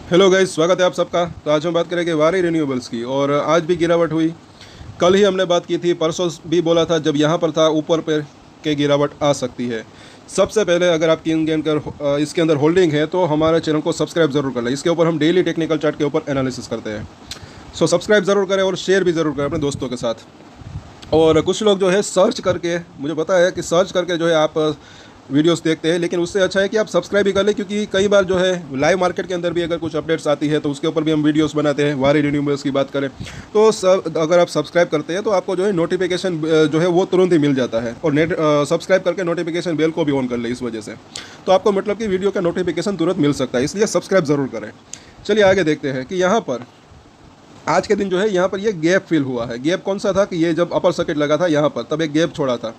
Hello guys, स्वागत है आप सबका। तो आज हम बात करेंगे वारी रिन्यूएबल्स की। और आज भी गिरावट हुई। कल ही हमने बात की थी, परसों भी बोला था जब यहाँ पर था ऊपर पर के गिरावट आ सकती है। सबसे पहले अगर आपकी इसके अंदर होल्डिंग है तो हमारे चैनल को सब्सक्राइब ज़रूर कर लें। इसके ऊपर हम डेली टेक्निकल चार्ट के ऊपर एनालिसिस करते हैं। सो सब्सक्राइब ज़रूर करें और शेयर भी ज़रूर करें अपने दोस्तों के साथ। और कुछ लोग जो है सर्च करके, मुझे पता है कि सर्च करके जो है आप वीडियोस देखते हैं, लेकिन उससे अच्छा है कि आप सब्सक्राइब भी कर लें, क्योंकि कई बार जो है लाइव मार्केट के अंदर भी अगर कुछ अपडेट्स आती है तो उसके ऊपर भी हम वीडियोस बनाते हैं। वारी रिन्यूएबल्स की बात करें तो अगर आप सब्सक्राइब करते हैं तो आपको जो है नोटिफिकेशन जो है वो तुरंत ही मिल जाता है। और सब्सक्राइब करके नोटिफिकेशन बेल को भी ऑन कर ले, इस वजह से तो आपको मतलब कि वीडियो का नोटिफिकेशन तुरंत मिल सकता है, इसलिए सब्सक्राइब ज़रूर करें। चलिए आगे देखते हैं कि यहाँ पर आज के दिन जो है यहाँ पर ये गैप फिल हुआ है। गैप कौन सा था कि ये जब अपर सर्किट लगा था यहाँ पर, तब एक गैप छोड़ा था।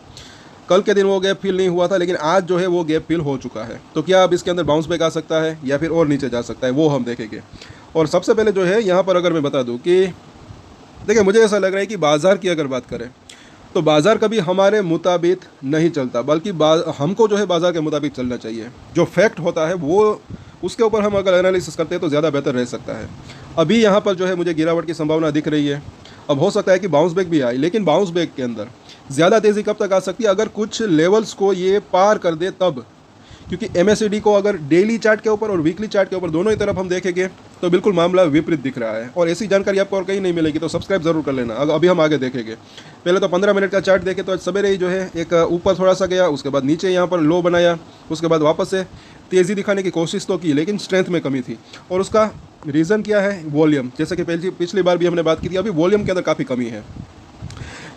कल के दिन वो गैप फिल नहीं हुआ था, लेकिन आज जो है वो गैप फिल हो चुका है। तो क्या अब इसके अंदर बाउंस बैक आ सकता है या फिर और नीचे जा सकता है, वो हम देखेंगे। और सबसे पहले जो है यहाँ पर अगर मैं बता दूँ कि देखिए, मुझे ऐसा लग रहा है कि बाज़ार की अगर बात करें तो बाज़ार कभी हमारे मुताबिक नहीं चलता, बल्कि हमको जो है बाज़ार के मुताबिक चलना चाहिए। जो फैक्ट होता है वो, उसके ऊपर हम अगर एनालिसिस करते हैं तो ज़्यादा बेहतर रह सकता है। अभी यहाँ पर जो है मुझे गिरावट की संभावना दिख रही है। अब हो सकता है कि बाउंस बैक भी आए, लेकिन बाउंस बैक के अंदर ज़्यादा तेज़ी कब तक आ सकती है, अगर कुछ लेवल्स को ये पार कर दे तब। क्योंकि एमएससीडी को अगर डेली चार्ट के ऊपर और वीकली चार्ट के ऊपर दोनों ही तरफ हम देखेंगे तो बिल्कुल मामला विपरीत दिख रहा है। और ऐसी जानकारी आपको और कहीं नहीं मिलेगी, तो सब्सक्राइब जरूर कर लेना। अभी हम आगे देखेंगे। पहले तो 15 मिनट का चार्ट देखें तो सवेरे ही जो है एक ऊपर थोड़ा सा गया, उसके बाद नीचे यहाँ पर लो बनाया, उसके बाद वापस से तेज़ी दिखाने की कोशिश तो की, लेकिन स्ट्रेंथ में कमी थी। और उसका रीज़न क्या है? वॉल्यूम। जैसे कि पिछली बार भी हमने बात की थी, अभी वॉल्यूम के अंदर काफ़ी कमी है।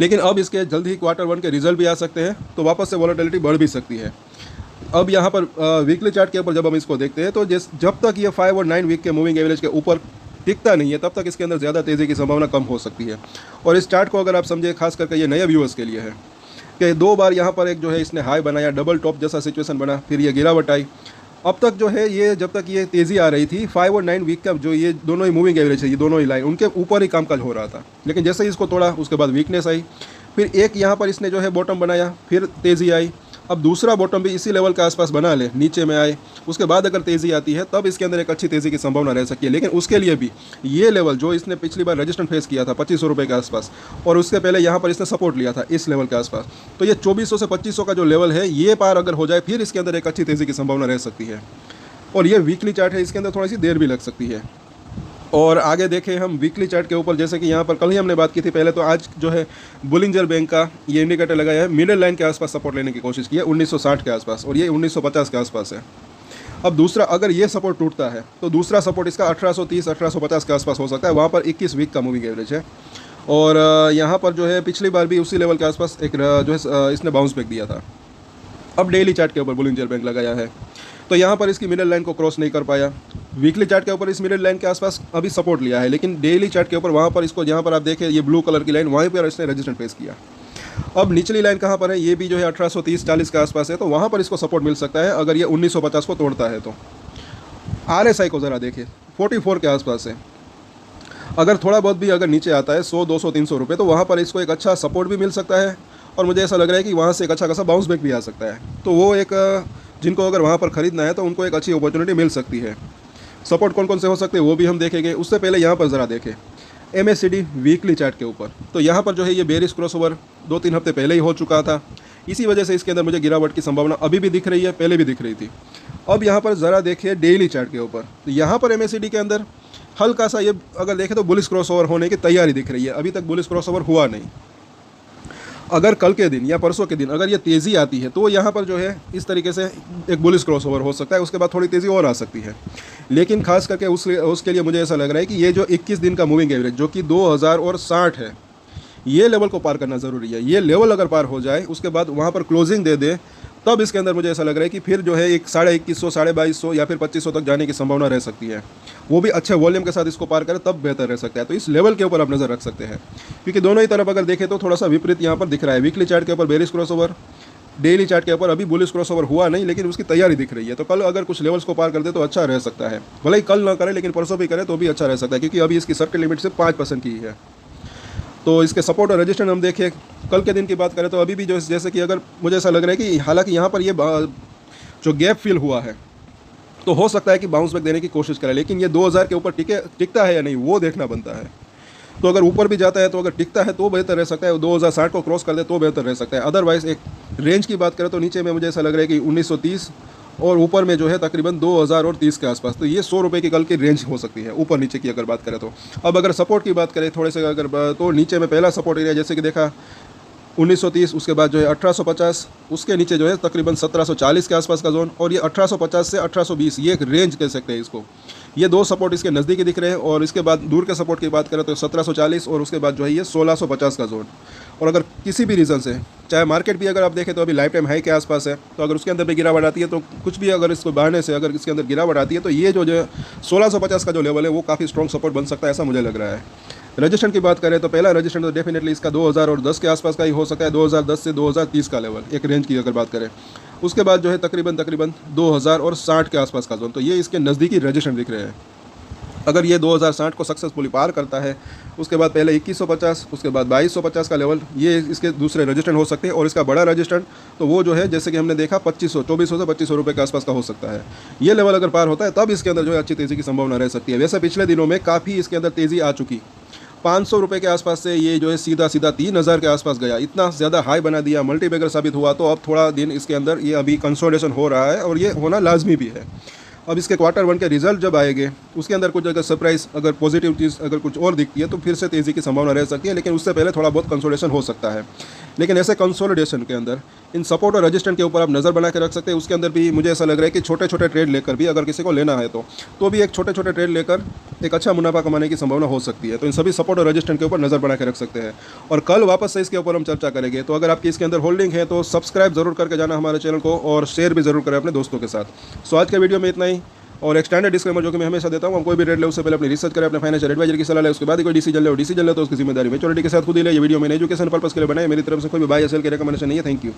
लेकिन अब इसके जल्द ही Q1 के रिजल्ट भी आ सकते हैं, तो वापस से वॉलेटिलिटी बढ़ भी सकती है। अब यहाँ पर वीकली चार्ट के ऊपर जब हम इसको देखते हैं तो जब तक ये 5 और 9 वीक के मूविंग एवरेज के ऊपर टिकता नहीं है, तब तक इसके अंदर ज़्यादा तेज़ी की संभावना कम हो सकती है। और इस चार्ट को अगर आप समझे, खास करके ये नए व्यूअर्स के लिए है कि 2 बार यहाँ पर एक जो है इसने हाई बनाया, डबल टॉप जैसा सिचुएशन बना, फिर ये गिरावट आई। अब तक जो है ये, जब तक ये तेज़ी आ रही थी, 5 और 9 वीक का जो ये दोनों ही मूविंग एवरेज है, ये दोनों ही लाइन उनके ऊपर ही कामकाज हो रहा था। लेकिन जैसे ही इसको तोड़ा, उसके बाद वीकनेस आई, फिर एक यहाँ पर इसने जो है बॉटम बनाया, फिर तेज़ी आई। अब दूसरा बॉटम भी इसी लेवल के आसपास बना ले, नीचे में आए, उसके बाद अगर तेज़ी आती है तब इसके अंदर एक अच्छी तेज़ी की संभावना रह सकती है। लेकिन उसके लिए भी ये लेवल जो इसने पिछली बार रजिस्टेंस फेस किया था 2500 रुपये के आसपास, और उसके पहले यहाँ पर इसने सपोर्ट लिया था इस लेवल के आसपास, तो ये 2400 से 2500 का जो लेवल है, ये पार अगर हो जाए फिर इसके अंदर एक अच्छी तेज़ी की संभावना रह सकती है। और ये वीकली चार्ट है, इसके अंदर थोड़ी सी देर भी लग सकती है। और आगे देखें हम वीकली चार्ट के ऊपर, जैसे कि यहाँ पर कल ही हमने बात की थी। पहले तो आज जो है बुलिंजर बैंक का ये इंडिकेटर लगाया है, मिडिल लाइन के आसपास सपोर्ट लेने की कोशिश की है 1960 के आसपास, और ये 1950 के आसपास है। अब दूसरा, अगर ये सपोर्ट टूटता है तो दूसरा सपोर्ट इसका 1830-1850 के आसपास हो सकता है। वहाँ पर 21 वीक का मूविंग एवरेज है। और यहाँ पर जो है पिछली बार भी उसी लेवल के आसपास एक जो है इसने बाउंस बैक दिया था। अब डेली चार्ट के ऊपर बुलिंजर बैंक लगाया है, तो यहाँ पर इसकी मिडिल लाइन को क्रॉस नहीं कर पाया। वीकली चार्ट के ऊपर इस मिडिल लाइन के आसपास अभी सपोर्ट लिया है, लेकिन डेली चार्ट के ऊपर वहाँ पर इसको, जहाँ पर आप देखें ये ब्लू कलर की लाइन, वहीं पर इसने रेजिस्टेंस फेस किया। अब निचली लाइन कहाँ पर है? ये भी जो है 1830-40 के आसपास है, तो वहाँ पर इसको सपोर्ट मिल सकता है अगर ये 1950 को तोड़ता है तो। RSI को ज़रा देखें, 44 के आसपास है। अगर थोड़ा बहुत भी अगर नीचे आता है 100, 200, 300 रुपये, तो वहाँ पर इसको एक अच्छा सपोर्ट भी मिल सकता है। और मुझे ऐसा लग रहा है कि वहाँ से एक अच्छा खासा बाउंस बैक भी आ सकता है। तो वो एक, जिनको अगर वहाँ पर ख़रीदना है तो उनको एक अच्छी अपॉर्चुनिटी मिल सकती है। सपोर्ट कौन कौन से हो सकते हैं वो भी हम देखेंगे। उससे पहले यहाँ पर ज़रा देखें MACD वीकली चार्ट के ऊपर, तो यहाँ पर जो है ये बेरिश क्रॉसओवर 2-3 हफ्ते पहले ही हो चुका था। इसी वजह से इसके अंदर मुझे गिरावट की संभावना अभी भी दिख रही है, पहले भी दिख रही थी। अब यहाँ पर ज़रा देखिए डेली चार्ट के ऊपर, तो यहाँ पर MACD के अंदर हल्का सा ये अगर देखें तो बुलिश क्रॉसओवर होने की तैयारी दिख रही है। अभी तक बुलिश क्रॉसओवर हुआ नहीं। अगर कल के दिन या परसों के दिन अगर ये तेज़ी आती है तो यहाँ पर जो है इस तरीके से एक बुलिश क्रॉसओवर हो सकता है, उसके बाद थोड़ी तेज़ी और आ सकती है। लेकिन खास करके उसके लिए मुझे ऐसा लग रहा है कि ये जो 21 दिन का मूविंग एवरेज जो कि 2060 है, ये लेवल को पार करना ज़रूरी है। ये लेवल अगर पार हो जाए, उसके बाद वहाँ पर क्लोजिंग दे दे, तब इसके अंदर मुझे ऐसा लग रहा है कि फिर जो है एक 2150, 2250 या फिर 2500 तक जाने की संभावना रह सकती है। वो भी अच्छे वॉल्यूम के साथ इसको पार करें तब बेहतर रह सकता है। तो इस लेवल के ऊपर आप नज़र रख सकते हैं, क्योंकि दोनों ही तरफ अगर देखें तो थोड़ा सा विपरीत यहाँ पर दिख रहा है। वीकली चार्ट के ऊपर बेरिश क्रॉसओवर, डेली चार्ट के ऊपर अभी बुलिश क्रॉसओवर हुआ नहीं, लेकिन उसकी तैयारी दिख रही है। तो कल अगर कुछ लेवल्स को पार कर दे तो अच्छा रह सकता है। भले ही कल ना करे, लेकिन परसों भी करे तो भी अच्छा रह सकता है, क्योंकि अभी इसकी सर्किट लिमिट सिर्फ 5% की है। तो इसके सपोर्ट और रजिस्टेंस हम देखें, कल के दिन की बात करें तो अभी भी जो, जैसे कि अगर मुझे ऐसा लग रहा है कि हालांकि यहाँ पर ये जो गैप फिल हुआ है तो हो सकता है कि बाउंस बैक देने की कोशिश करें, लेकिन ये 2000 के ऊपर टिकता है या नहीं वो देखना बनता है। तो अगर ऊपर भी जाता है तो अगर टिकता है तो बेहतर रह सकता है, 2060 को क्रॉस कर दे तो बेहतर रह सकता है। अदरवाइज़ एक रेंज की बात करें तो नीचे में मुझे ऐसा लग रहा है कि 1930 और ऊपर में जो है तकरीबन 2030 के आसपास, तो ये 100 रुपये की कल की रेंज हो सकती है ऊपर नीचे की अगर बात करें तो। अब अगर सपोर्ट की बात करें थोड़े से अगर तो नीचे में पहला सपोर्ट एरिया जैसे कि देखा 1930, उसके बाद जो है 1850, उसके नीचे जो है तकरीबन 1740 के आसपास का जोन, और ये 1850 से 1820 ये एक रेंज कह सकते हैं इसको। ये दो सपोर्ट इसके नज़दीकी दिख रहे हैं, और इसके बाद दूर के सपोर्ट की बात करें तो 1740 और उसके बाद जो है ये 1650 का जोन। और अगर किसी भी रीज़न से चाहे मार्केट भी अगर आप देखें तो अभी लाइफ टाइम हाई के आसपास है, तो अगर उसके अंदर भी गिरावट आती है तो कुछ भी अगर इसको बढ़ने से अगर इसके अंदर गिरावट आती है तो ये जो है 1650 का जो लेवल है वो काफ़ी स्ट्रॉन्ग सपोर्ट बन सकता है, ऐसा मुझे लग रहा है। रजिस्टेंट की बात करें तो पहला रजिस्टेंट तो डेफिनेटली इसका 2010 के आसपास का ही हो सकता है, 2010 से 2030 का लेवल एक रेंज की अगर बात करें। उसके बाद जो है तकरीबन 2060 के आसपास का जोन, तो ये इसके नज़दीकी रजिस्टेंट दिख रहे हैं। अगर ये 2060 को सक्सेसफुली पार करता है, उसके बाद पहले 2150, उसके बाद 2250 का लेवल, ये इसके दूसरे रजिस्टेंट हो सकते हैं। और इसका बड़ा रजिस्टेंट तो वो जो है जैसे कि हमने देखा 2400 से 2500 रुपये के आसपास का हो सकता है। ये लेवल अगर पार होता है तब इसके अंदर जो है अच्छी तेज़ी की संभावना रह सकती है। वैसे पिछले दिनों में काफ़ी इसके अंदर तेज़ी आ चुकी, 500 रुपये के आसपास से ये जो है सीधा 3000 के आसपास गया, इतना ज़्यादा हाई बना दिया, मल्टीबैगर साबित हुआ। तो अब थोड़ा दिन इसके अंदर ये अभी कंसोलिडेशन हो रहा है और ये होना लाजमी भी है। अब इसके क्वार्टर 1 के रिजल्ट जब आएंगे उसके अंदर कुछ अगर सरप्राइज अगर पॉजिटिव चीज़ अगर कुछ और दिखती है तो फिर से तेज़ी की संभावना रह सकती है, लेकिन उससे पहले थोड़ा बहुत कंसोलिडेशन हो सकता है। लेकिन ऐसे कंसोलिडेशन के अंदर इन सपोर्ट और रजिस्टेंट के ऊपर आप नज़र बना के रख सकते हैं। उसके अंदर भी मुझे ऐसा लग रहा है कि छोटे छोटे ट्रेड लेकर भी अगर किसी को लेना है तो भी एक छोटे छोटे ट्रेड लेकर एक अच्छा मुनाफा कमाने की संभावना हो सकती है। तो इन सभी सपोर्ट और रजिस्टेंट के ऊपर नज़र बना के रख सकते हैं, और कल वापस से इसके ऊपर हम चर्चा करेंगे। तो अगर आपकी इसके अंदर होल्डिंग है तो सब्सक्राइब जरूर करके जाना हमारे चैनल को, और शेयर भी जरूर करें अपने दोस्तों के साथ। सो आज के वीडियो में इतना ही, और एक स्टैंडर्ड डिस्क्लेमर जो कि मैं हमेशा देता हूँ, हम कोई भी ट्रेड ले उससे पहले अपनी रिसर्च करें, अपने फाइनेंशियल एडवाइजर की सलाह ले, उसके बाद ही कोई डिसीजन ले तो उसकी जिम्मेदारी मैच्योरिटी के साथ खुद ही ले। ये वीडियो मैंने एजुकेशन पर्पस के लिए बनाई, मेरी तरफ से कोई भी बाय या सेल की रिकमेंडेशन नहीं है। Thank you.